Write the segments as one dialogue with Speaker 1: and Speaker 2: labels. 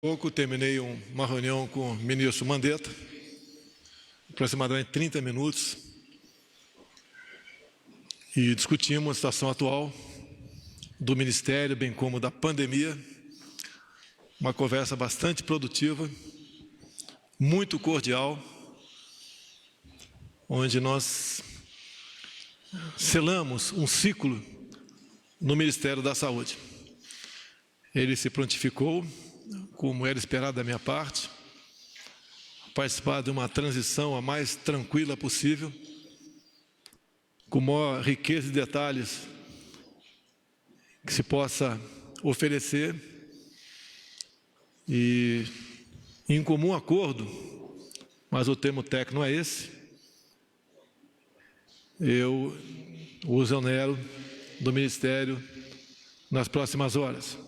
Speaker 1: Pouco terminei uma reunião com o ministro Mandetta, aproximadamente 30 minutos, e discutimos a situação atual do Ministério, bem como da pandemia. Uma conversa bastante produtiva, muito cordial, onde nós selamos um ciclo no Ministério da Saúde. Ele se prontificou, como era esperado da minha parte, participar de uma transição a mais tranquila possível, com maior riqueza de detalhes que se possa oferecer, e em comum acordo, mas o termo técnico não é esse, eu o exonero do Ministério nas próximas horas.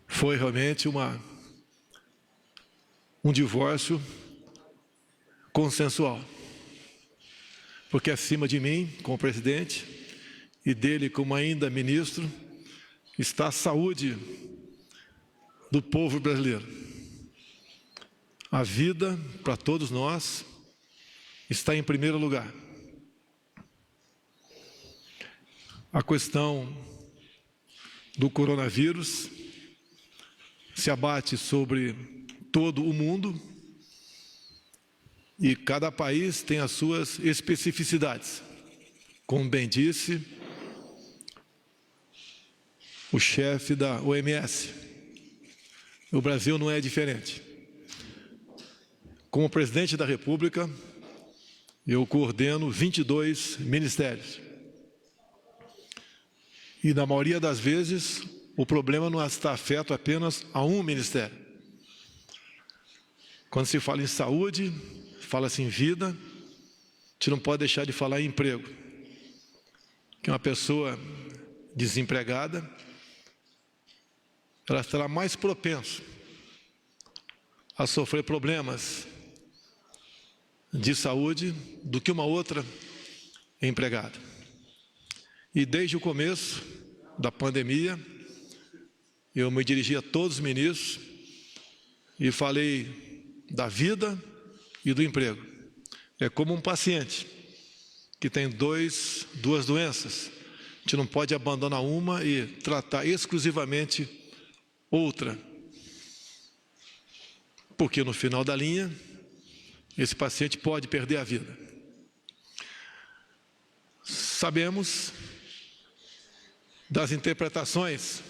Speaker 1: Foi realmente um divórcio consensual, porque acima de mim, como presidente, e dele como ainda ministro, está a saúde do povo brasileiro. A vida, para todos nós, está em primeiro lugar. A questão do coronavírus se abate sobre todo o mundo e cada país tem as suas especificidades. Como bem disse o chefe da OMS, o Brasil não é diferente. Como presidente da República, eu coordeno 22 ministérios. E na maioria das vezes, o problema não está afeto apenas a um ministério. Quando se fala em saúde, fala-se em vida, a gente não pode deixar de falar em emprego. Que uma pessoa desempregada, ela estará mais propensa a sofrer problemas de saúde do que uma outra empregada. E desde o começo da pandemia, eu me dirigi a todos os ministros e falei da vida e do emprego. É como um paciente que tem duas doenças. A gente não pode abandonar uma e tratar exclusivamente outra. Porque no final da linha, esse paciente pode perder a vida. Sabemos das interpretações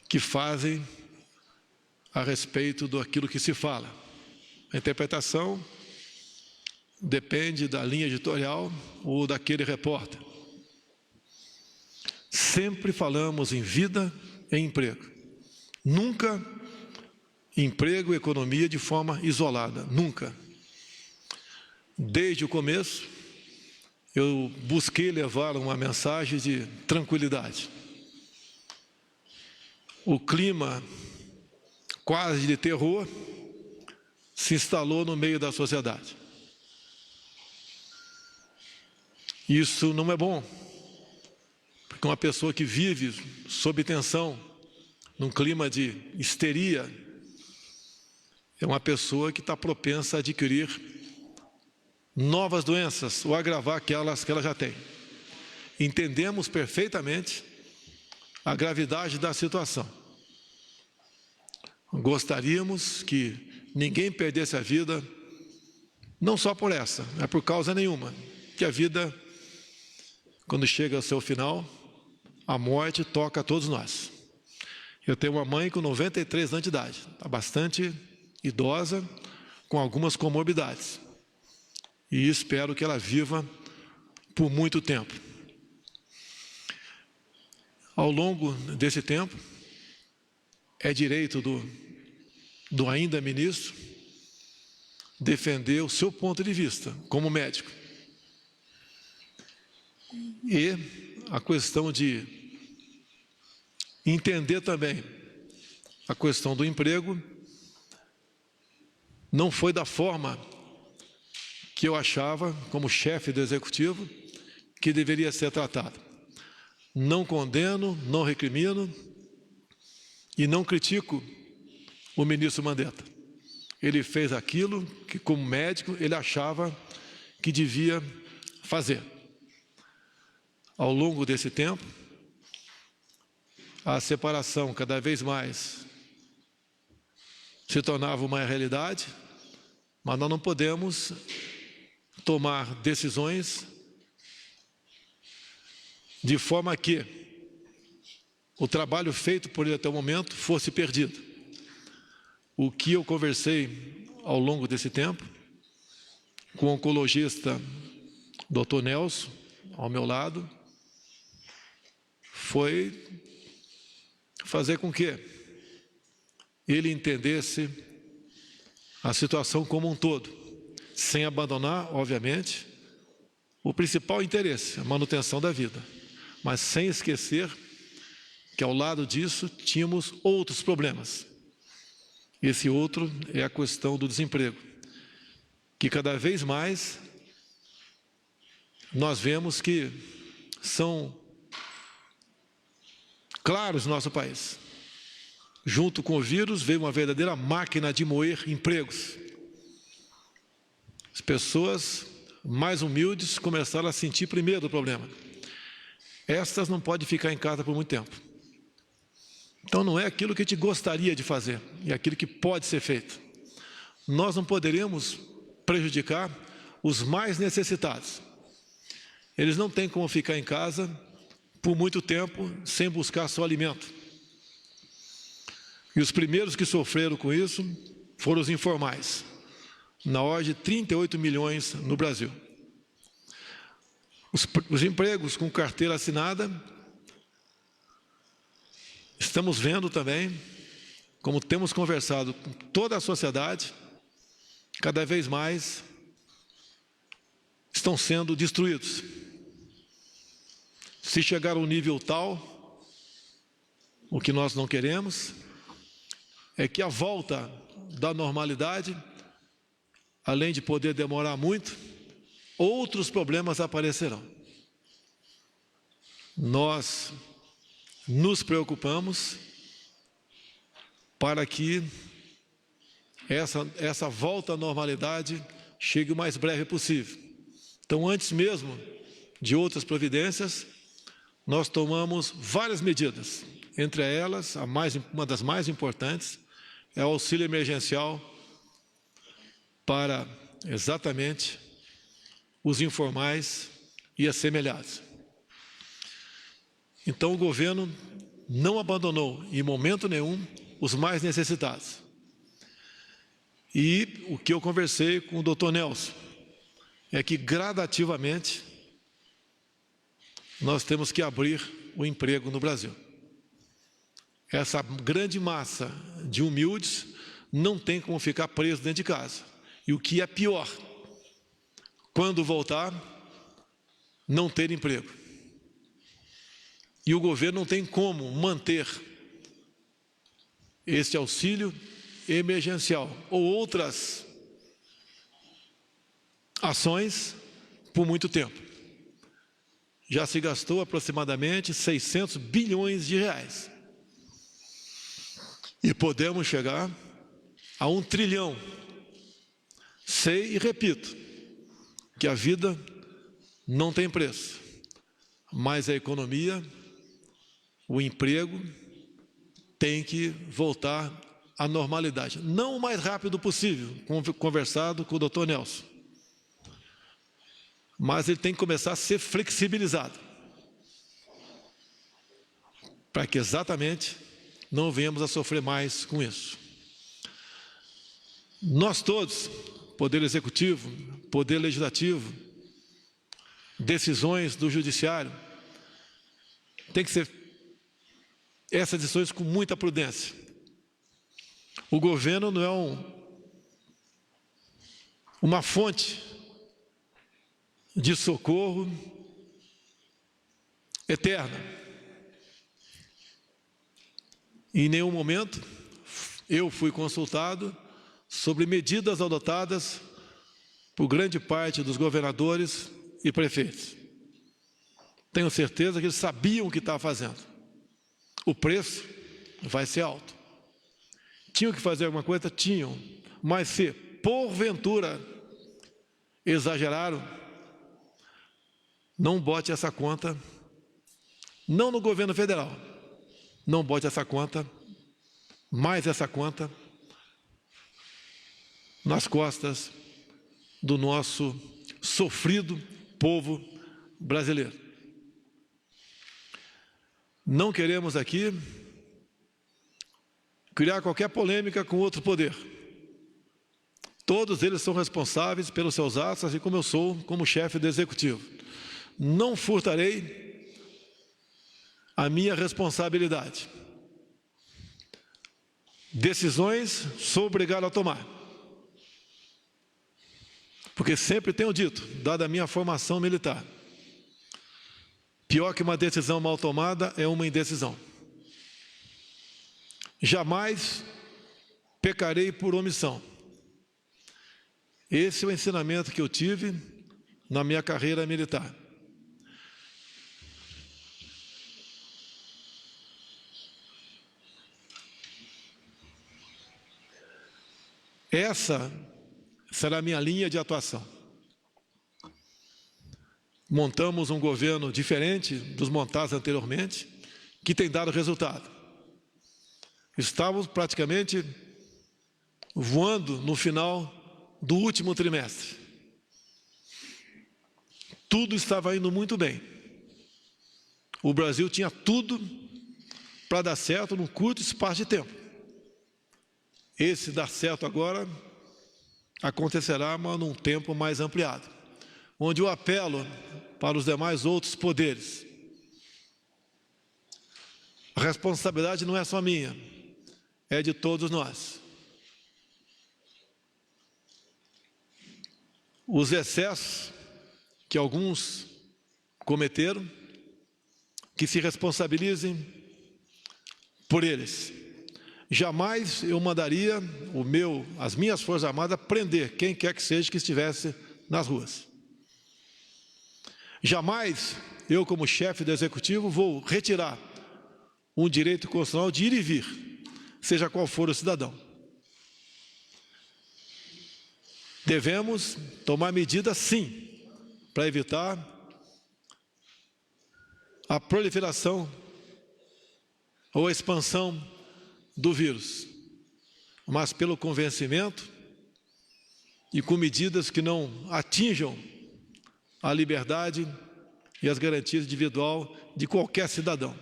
Speaker 1: que fazem a respeito daquilo que se fala. A interpretação depende da linha editorial ou daquele repórter. Sempre falamos em vida e emprego. Nunca emprego e economia de forma isolada, nunca. Desde o começo, eu busquei levar uma mensagem de tranquilidade. O clima quase de terror se instalou no meio da sociedade. Isso não é bom, porque uma pessoa que vive sob tensão, num clima de histeria, é uma pessoa que está propensa a adquirir novas doenças ou agravar aquelas que ela já tem. Entendemos perfeitamente a gravidade da situação. Gostaríamos que ninguém perdesse a vida, não só por essa, não é por causa nenhuma, que a vida, quando chega ao seu final, a morte toca a todos nós. Eu tenho uma mãe com 93 anos de idade, está bastante idosa, com algumas comorbidades. E espero que ela viva por muito tempo. Ao longo desse tempo, é direito do ainda ministro defender o seu ponto de vista como médico. E a questão de entender também a questão do emprego não foi da forma que eu achava, como chefe do Executivo, que deveria ser tratado. não condeno, não recrimino e não critico o ministro Mandetta. Ele fez aquilo que, como médico, ele achava que devia fazer. Ao longo desse tempo, a separação cada vez mais se tornava uma realidade, mas nós não podemos tomar decisões de forma que o trabalho feito por ele até o momento fosse perdido. O que eu conversei ao longo desse tempo com o oncologista Dr. Nelson, ao meu lado, foi fazer com que ele entendesse a situação como um todo, sem abandonar, obviamente, o principal interesse, a manutenção da vida, mas sem esquecer que ao lado disso tínhamos outros problemas. Esse outro é a questão do desemprego, que cada vez mais nós vemos que são claros no nosso país. Junto com o vírus veio uma verdadeira máquina de moer empregos. As pessoas mais humildes começaram a sentir primeiro o problema. Estas não podem ficar em casa por muito tempo. Então não é aquilo que a gente gostaria de fazer, é aquilo que pode ser feito. Nós não poderemos prejudicar os mais necessitados. Eles não têm como ficar em casa por muito tempo sem buscar seu alimento. E os primeiros que sofreram com isso foram os informais, na ordem de 38 milhões no Brasil. Os empregos com carteira assinada, estamos vendo também, como temos conversado com toda a sociedade, cada vez mais estão sendo destruídos. Se chegar a um nível tal, o que nós não queremos é que a volta da normalidade, além de poder demorar muito, outros problemas aparecerão. Nós nos preocupamos para que essa volta à normalidade chegue o mais breve possível. Então, antes mesmo de outras providências, nós tomamos várias medidas. Entre elas, uma das mais importantes é o auxílio emergencial para exatamente os informais e assemelhados. Então, o governo não abandonou, em momento nenhum, os mais necessitados. E o que eu conversei com o Dr. Nelson é que, gradativamente, nós temos que abrir o emprego no Brasil. Essa grande massa de humildes não tem como ficar preso dentro de casa. E o que é pior, quando voltar, não ter emprego. E o governo não tem como manter esse auxílio emergencial ou outras ações por muito tempo. Já se gastou aproximadamente 600 bilhões de reais. E podemos chegar a 1 trilhão. Sei e repito que a vida não tem preço, mas a economia, o emprego, tem que voltar à normalidade. Não o mais rápido possível, conversado com o Dr. Nelson. Mas ele tem que começar a ser flexibilizado, para que exatamente não venhamos a sofrer mais com isso. Nós todos, Poder Executivo, Poder Legislativo, decisões do Judiciário, tem que ser essas decisões com muita prudência. O governo não é uma fonte de socorro eterna. Em nenhum momento eu fui consultado sobre medidas adotadas por grande parte dos governadores e prefeitos. tenho certeza que eles sabiam o que estavam fazendo. O preço vai ser alto. Tinham que fazer alguma coisa? Tinham. Mas se, porventura, exageraram, não bote essa conta, não no governo federal, não bote essa conta, mais essa conta, nas costas do nosso sofrido povo brasileiro. Não queremos aqui criar qualquer polêmica com outro poder. Todos eles são responsáveis pelos seus atos, assim como eu sou como chefe do executivo. Não furtarei a minha responsabilidade. Decisões sou obrigado a tomar. Porque sempre tenho dito, dada a minha formação militar, pior que uma decisão mal tomada é uma indecisão. Jamais pecarei por omissão. Esse é o ensinamento que eu tive na minha carreira militar. Essa será a minha linha de atuação. Montamos um governo diferente dos montados anteriormente, que tem dado resultado. Estávamos praticamente voando no final do último trimestre. Tudo estava indo muito bem. O Brasil tinha tudo para dar certo num curto espaço de tempo. Esse dar certo agora acontecerá, mas num tempo mais ampliado, onde eu apelo para os demais outros poderes. A responsabilidade não é só minha, é de todos nós. Os excessos que alguns cometeram, que se responsabilizem por eles. Jamais eu mandaria as minhas Forças Armadas prender quem quer que seja que estivesse nas ruas. Jamais eu, como chefe do Executivo, vou retirar um direito constitucional de ir e vir, seja qual for o cidadão. Devemos tomar medidas, sim, para evitar a proliferação ou a expansão do vírus, mas pelo convencimento e com medidas que não atinjam a liberdade e as garantias individuais de qualquer cidadão.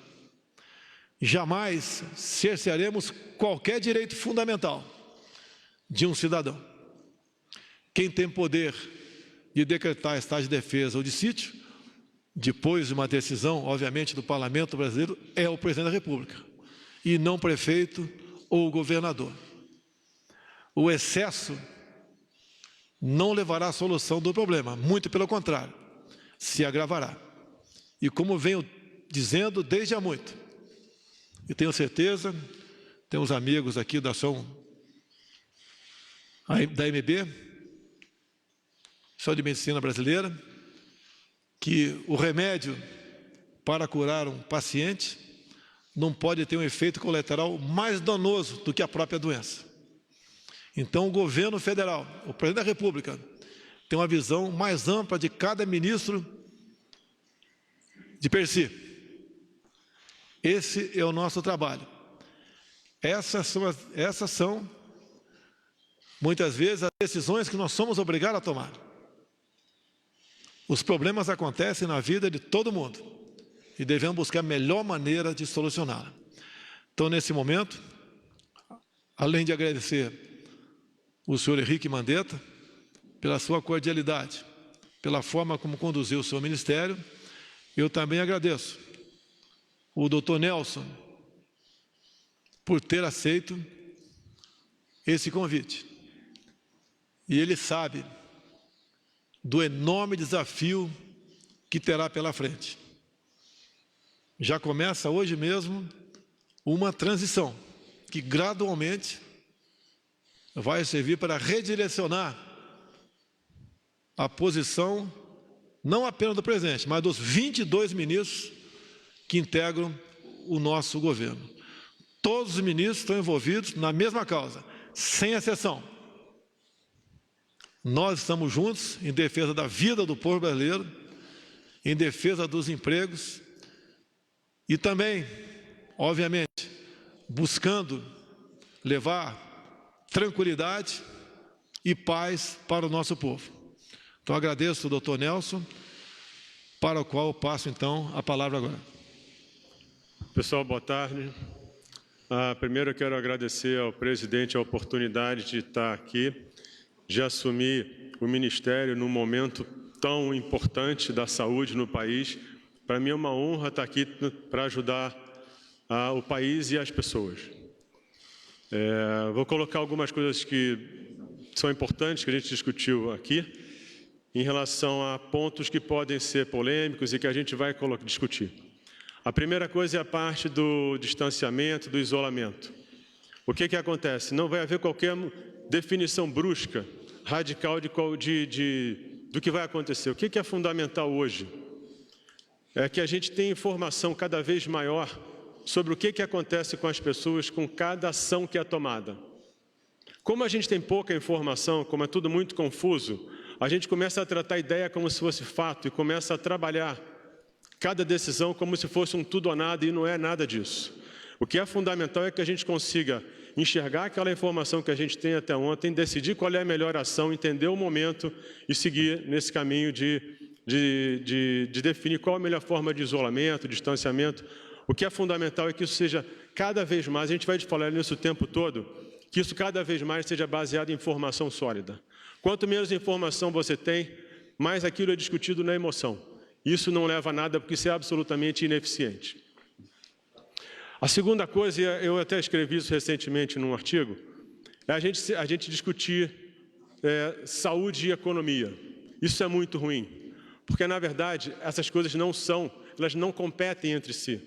Speaker 1: Jamais cercearemos qualquer direito fundamental de um cidadão. Quem tem poder de decretar estado de defesa ou de sítio, depois de uma decisão, obviamente, do Parlamento brasileiro, é o presidente da República, e não o prefeito ou o governador. O excesso não levará à solução do problema, muito pelo contrário, se agravará. E como venho dizendo desde há muito, e tenho certeza, temos amigos aqui da MB, Sociedade de Medicina Brasileira, que o remédio para curar um paciente não pode ter um efeito colateral mais danoso do que a própria doença. Então, o governo federal, o presidente da República, tem uma visão mais ampla de cada ministro de per si. Esse é o nosso trabalho. Essas são, muitas vezes, as decisões que nós somos obrigados a tomar. Os problemas acontecem na vida de todo mundo e devemos buscar a melhor maneira de solucioná-la. Então, nesse momento, além de agradecer o senhor Henrique Mandetta pela sua cordialidade, pela forma como conduziu o seu ministério, eu também agradeço o doutor Nelson por ter aceito esse convite. E ele sabe do enorme desafio que terá pela frente. Já começa hoje mesmo uma transição que gradualmente vai servir para redirecionar a posição não apenas do presidente, mas dos 22 ministros que integram o nosso governo. Todos os ministros estão envolvidos na mesma causa, sem exceção. Nós estamos juntos em defesa da vida do povo brasileiro, em defesa dos empregos e também, obviamente, buscando levar tranquilidade e paz para o nosso povo. Então, agradeço ao doutor Nelson, para o qual eu passo, então, a palavra agora.
Speaker 2: Pessoal, boa tarde. Primeiro, eu quero agradecer ao presidente a oportunidade de estar aqui, de assumir o ministério num momento tão importante da saúde no país. Para mim é uma honra estar aqui para ajudar o país e as pessoas. Vou colocar algumas coisas que são importantes, que a gente discutiu aqui, em relação a pontos que podem ser polêmicos e que a gente vai discutir. A primeira coisa é a parte do distanciamento, do isolamento. O que acontece? Não vai haver qualquer definição brusca, radical do que vai acontecer. O que é fundamental hoje? É que a gente tenha informação cada vez maior sobre o que acontece com as pessoas com cada ação que é tomada. Como a gente tem pouca informação, como é tudo muito confuso, a gente começa a tratar a ideia como se fosse fato e começa a trabalhar cada decisão como se fosse um tudo ou nada, e não é nada disso. O que é fundamental é que a gente consiga enxergar aquela informação que a gente tem até ontem, decidir qual é a melhor ação, entender o momento e seguir nesse caminho de definir qual a melhor forma de isolamento, distanciamento. O que é fundamental é que isso seja cada vez mais, a gente vai falar nisso o tempo todo, que isso cada vez mais seja baseado em informação sólida. Quanto menos informação você tem, mais aquilo é discutido na emoção. Isso não leva a nada, porque isso é absolutamente ineficiente. A segunda coisa, eu até escrevi isso recentemente num artigo, é a gente discutir saúde e economia. Isso é muito ruim, porque, na verdade, essas coisas elas não competem entre si.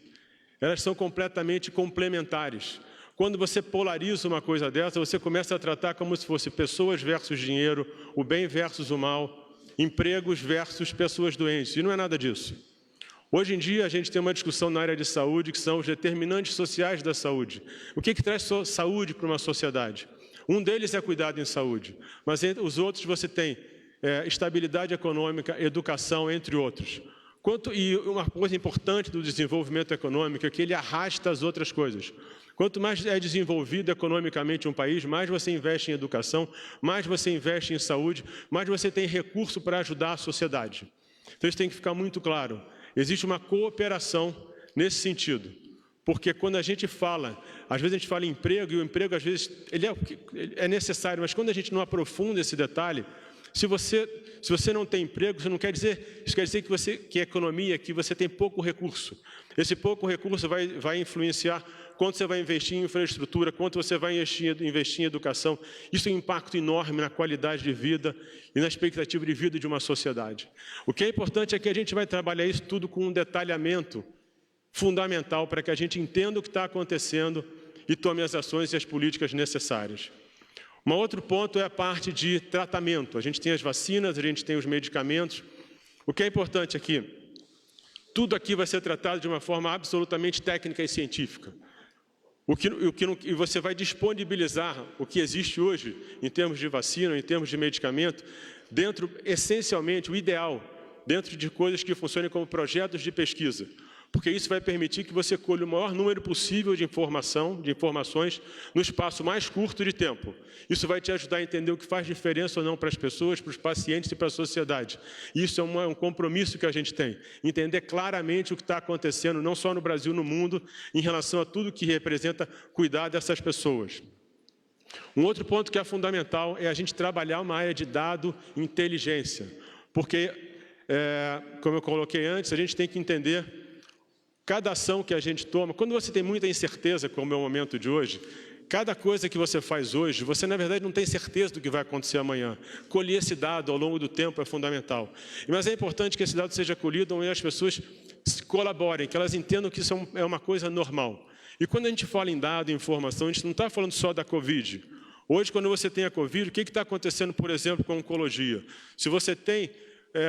Speaker 2: Elas são completamente complementares. Quando você polariza uma coisa dessa, você começa a tratar como se fosse pessoas versus dinheiro, o bem versus o mal, empregos versus pessoas doentes, e não é nada disso. Hoje em dia, a gente tem uma discussão na área de saúde, que são os determinantes sociais da saúde. O que traz saúde para uma sociedade? Um deles é cuidado em saúde, mas entre os outros você tem estabilidade econômica, educação, entre outros. E uma coisa importante do desenvolvimento econômico é que ele arrasta as outras coisas. Quanto mais é desenvolvido economicamente um país, mais você investe em educação, mais você investe em saúde, mais você tem recurso para ajudar a sociedade. Então isso tem que ficar muito claro. Existe uma cooperação nesse sentido. Porque quando a gente fala, às vezes a gente fala em emprego, e o emprego às vezes ele é necessário, mas quando a gente não aprofunda esse detalhe, se você não tem emprego, isso quer dizer que a economia, que você tem pouco recurso. Esse pouco recurso vai influenciar quanto você vai investir em infraestrutura, quanto você vai investir em educação. Isso tem um impacto enorme na qualidade de vida e na expectativa de vida de uma sociedade. O que é importante é que a gente vai trabalhar isso tudo com um detalhamento fundamental para que a gente entenda o que está acontecendo e tome as ações e as políticas necessárias. Um outro ponto é a parte de tratamento. A gente tem as vacinas, a gente tem os medicamentos. O que é importante aqui? Tudo aqui vai ser tratado de uma forma absolutamente técnica e científica. E você vai disponibilizar o que existe hoje, em termos de vacina, em termos de medicamento, dentro, essencialmente, o ideal, dentro de coisas que funcionem como projetos de pesquisa. Porque isso vai permitir que você colhe o maior número possível de informações no espaço mais curto de tempo. Isso vai te ajudar a entender o que faz diferença ou não para as pessoas, para os pacientes e para a sociedade. Isso é um compromisso que a gente tem. Entender claramente o que está acontecendo, não só no Brasil, no mundo, em relação a tudo que representa cuidar dessas pessoas. Um outro ponto que é fundamental é a gente trabalhar uma área de dado e inteligência. Porque, como eu coloquei antes, a gente tem que entender cada ação que a gente toma. Quando você tem muita incerteza, como é o momento de hoje, cada coisa que você faz hoje, você na verdade não tem certeza do que vai acontecer amanhã. Colher esse dado ao longo do tempo é fundamental. Mas é importante que esse dado seja colhido e as pessoas colaborem, que elas entendam que isso é uma coisa normal. E quando a gente fala em dado e informação, a gente não está falando só da Covid. Hoje, quando você tem a Covid, o que está acontecendo, por exemplo, com a oncologia? Se você tem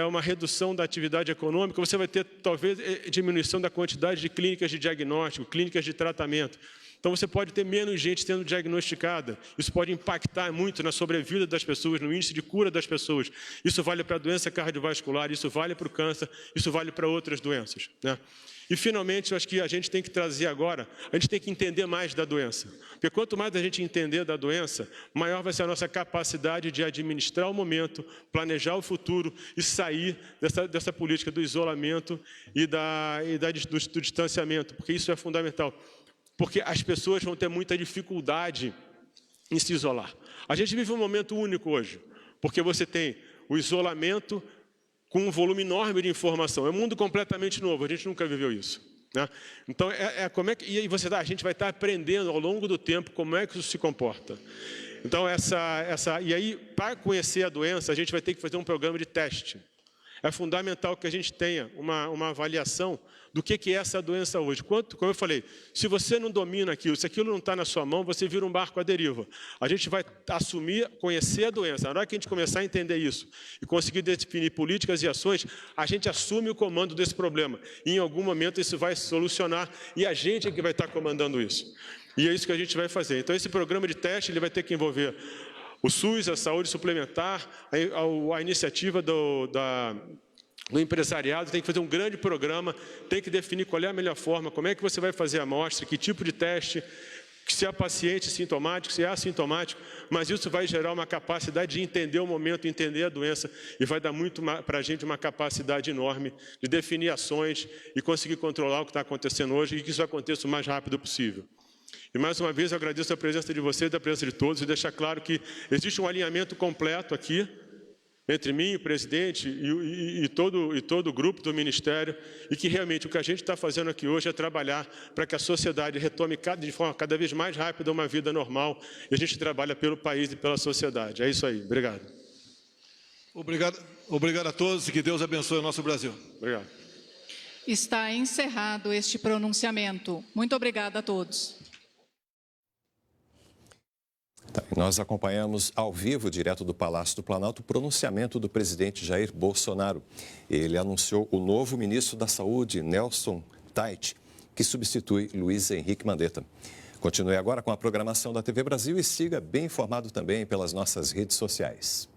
Speaker 2: uma redução da atividade econômica, você vai ter, talvez, diminuição da quantidade de clínicas de diagnóstico, clínicas de tratamento. Então, você pode ter menos gente sendo diagnosticada. Isso pode impactar muito na sobrevida das pessoas, no índice de cura das pessoas. Isso vale para a doença cardiovascular, isso vale para o câncer, isso vale para outras doenças, né? E, finalmente, eu acho que a gente tem que trazer agora, a gente tem que entender mais da doença. Porque quanto mais a gente entender da doença, maior vai ser a nossa capacidade de administrar o momento, planejar o futuro e sair dessa política do isolamento e do distanciamento, porque isso é fundamental. Porque as pessoas vão ter muita dificuldade em se isolar. A gente vive um momento único hoje, porque você tem o isolamento com um volume enorme de informação. É um mundo completamente novo, a gente nunca viveu isso, né? Então, como é que, e a gente vai estar aprendendo ao longo do tempo como é que isso se comporta. Então, e aí, para conhecer a doença, a gente vai ter que fazer um programa de teste. É fundamental que a gente tenha uma avaliação do que é essa doença hoje. Como eu falei, se você não domina aquilo, se aquilo não está na sua mão, você vira um barco à deriva. A gente vai assumir, conhecer a doença. Na hora que a gente começar a entender isso e conseguir definir políticas e ações, a gente assume o comando desse problema. E, em algum momento, isso vai se solucionar e a gente é que vai estar comandando isso. E é isso que a gente vai fazer. Então, esse programa de teste ele vai ter que envolver o SUS, a saúde suplementar, a iniciativa do empresariado, tem que fazer um grande programa, tem que definir qual é a melhor forma, como é que você vai fazer a amostra, que tipo de teste, se é paciente sintomático, se é assintomático, mas isso vai gerar uma capacidade de entender o momento, entender a doença e vai dar muito para a gente uma capacidade enorme de definir ações e conseguir controlar o que está acontecendo hoje e que isso aconteça o mais rápido possível. E, mais uma vez, eu agradeço a presença de vocês, a presença de todos, e deixar claro que existe um alinhamento completo aqui, entre mim, o presidente e todo o grupo do Ministério, e que realmente o que a gente está fazendo aqui hoje é trabalhar para que a sociedade retome de forma cada vez mais rápida uma vida normal, e a gente trabalha pelo país e pela sociedade. É isso aí. Obrigado.
Speaker 1: Obrigado a todos e que Deus abençoe o nosso Brasil.
Speaker 2: Obrigado.
Speaker 3: Está encerrado este pronunciamento. Muito obrigada a todos.
Speaker 4: Nós acompanhamos ao vivo, direto do Palácio do Planalto, o pronunciamento do presidente Jair Bolsonaro. Ele anunciou o novo ministro da Saúde, Nelson Tait, que substitui Luiz Henrique Mandetta. Continue agora com a programação da TV Brasil e siga bem informado também pelas nossas redes sociais.